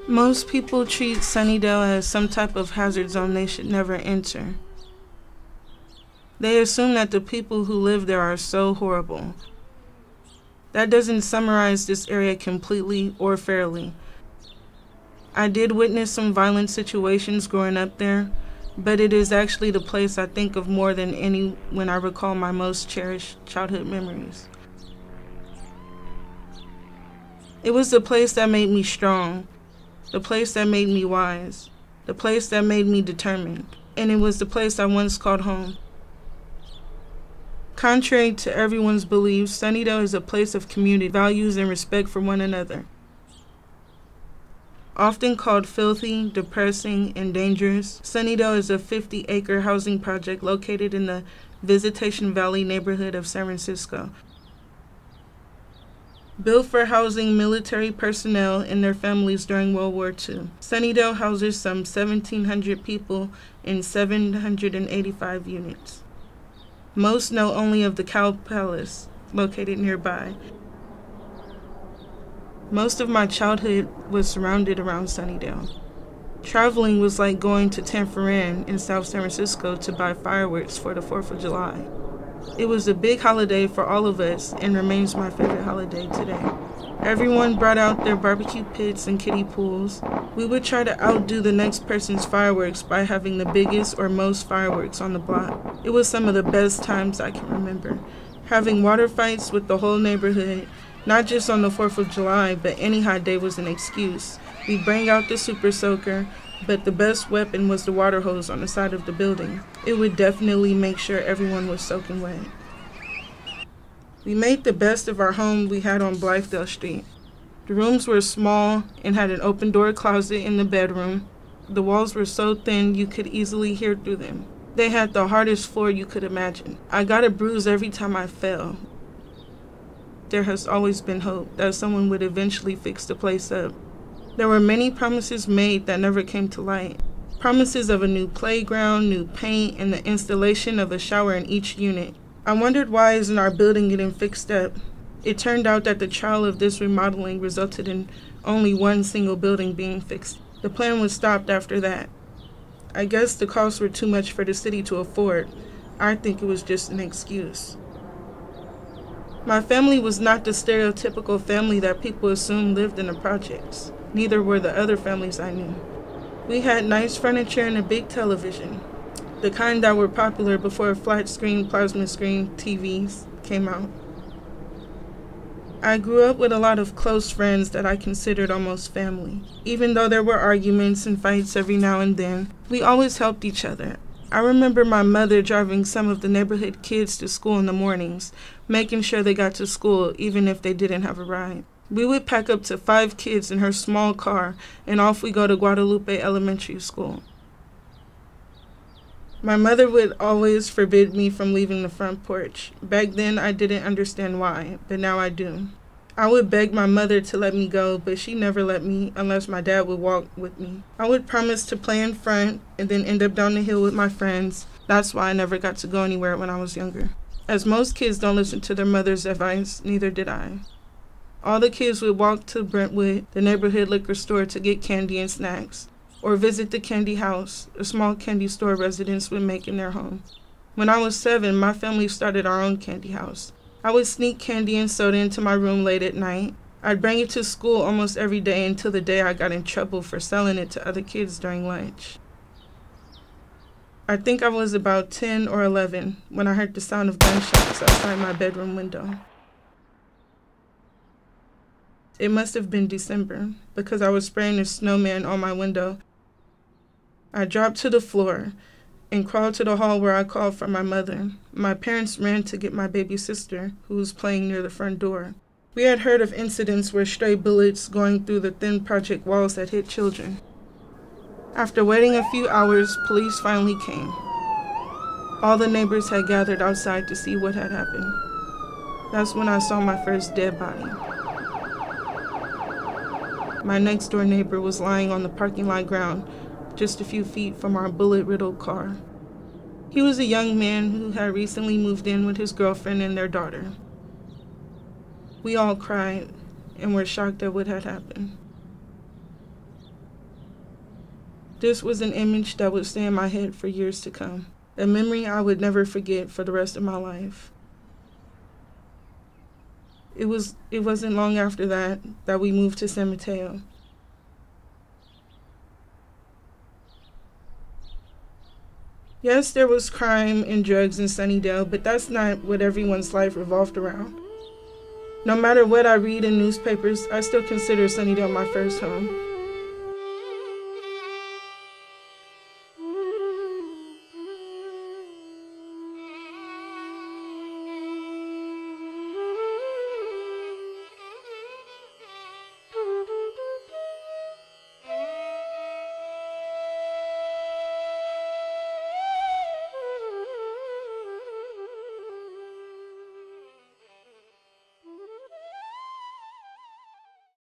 Most people treat Sunnydale as some type of hazard zone they should never enter. They assume that the people who live there are so horrible. That doesn't summarize this area completely or fairly. I did witness some violent situations growing up there, but it is actually the place I think of more than any when I recall my most cherished childhood memories. It was the place that made me strong, the place that made me wise, the place that made me determined, and it was the place I once called home. Contrary to everyone's beliefs, Sunnydale is a place of community, values, and respect for one another. Often called filthy, depressing, and dangerous, Sunnydale is a 50-acre housing project located in the Visitation Valley neighborhood of San Francisco. Built for housing military personnel and their families during World War II, Sunnydale houses some 1,700 people in 785 units. Most know only of the Cow Palace, located nearby. Most of my childhood was surrounded around Sunnydale. Traveling was like going to Tanforan in South San Francisco to buy fireworks for the 4th of July. It was a big holiday for all of us and remains my favorite holiday today. Everyone brought out their barbecue pits and kiddie pools. We would try to outdo the next person's fireworks by having the biggest or most fireworks on the block. It was some of the best times I can remember. Having water fights with the whole neighborhood, not just on the 4th of July, but any hot day was an excuse. We'd bring out the super soaker, but the best weapon was the water hose on the side of the building. It would definitely make sure everyone was soaking wet. We made the best of our home we had on Blythedale Street. The rooms were small and had an open-door closet in the bedroom. The walls were so thin you could easily hear through them. They had the hardest floor you could imagine. I got a bruise every time I fell. There has always been hope that someone would eventually fix the place up. There were many promises made that never came to light. Promises of a new playground, new paint, and the installation of a shower in each unit. I wondered why isn't our building getting fixed up? It turned out that the trial of this remodeling resulted in only one single building being fixed. The plan was stopped after that. I guess the costs were too much for the city to afford. I think it was just an excuse. My family was not the stereotypical family that people assume lived in the projects. Neither were the other families I knew. We had nice furniture and a big television, the kind that were popular before flat screen, plasma screen TVs came out. I grew up with a lot of close friends that I considered almost family. Even though there were arguments and fights every now and then, we always helped each other. I remember my mother driving some of the neighborhood kids to school in the mornings, making sure they got to school even if they didn't have a ride. We would pack up to 5 kids in her small car, and off we go to Guadalupe Elementary School. My mother would always forbid me from leaving the front porch. Back then, I didn't understand why, but now I do. I would beg my mother to let me go, but she never let me unless my dad would walk with me. I would promise to play in front and then end up down the hill with my friends. That's why I never got to go anywhere when I was younger. As most kids don't listen to their mother's advice, neither did I. All the kids would walk to Brentwood, the neighborhood liquor store, to get candy and snacks, or visit the candy house, a small candy store residents would make in their home. When I was 7, my family started our own candy house. I would sneak candy and soda into my room late at night. I'd bring it to school almost every day until the day I got in trouble for selling it to other kids during lunch. I think I was about 10 or 11 when I heard the sound of gunshots outside my bedroom window. It must have been December, because I was spraying a snowman on my window. I dropped to the floor and crawled to the hall where I called for my mother. My parents ran to get my baby sister, who was playing near the front door. We had heard of incidents where stray bullets going through the thin project walls had hit children. After waiting a few hours, police finally came. All the neighbors had gathered outside to see what had happened. That's when I saw my first dead body. My next-door neighbor was lying on the parking lot ground, just a few feet from our bullet-riddled car. He was a young man who had recently moved in with his girlfriend and their daughter. We all cried and were shocked at what had happened. This was an image that would stay in my head for years to come, a memory I would never forget for the rest of my life. It wasn't long after that we moved to San Mateo. Yes, there was crime and drugs in Sunnydale, but that's not what everyone's life revolved around. No matter what I read in newspapers, I still consider Sunnydale my first home.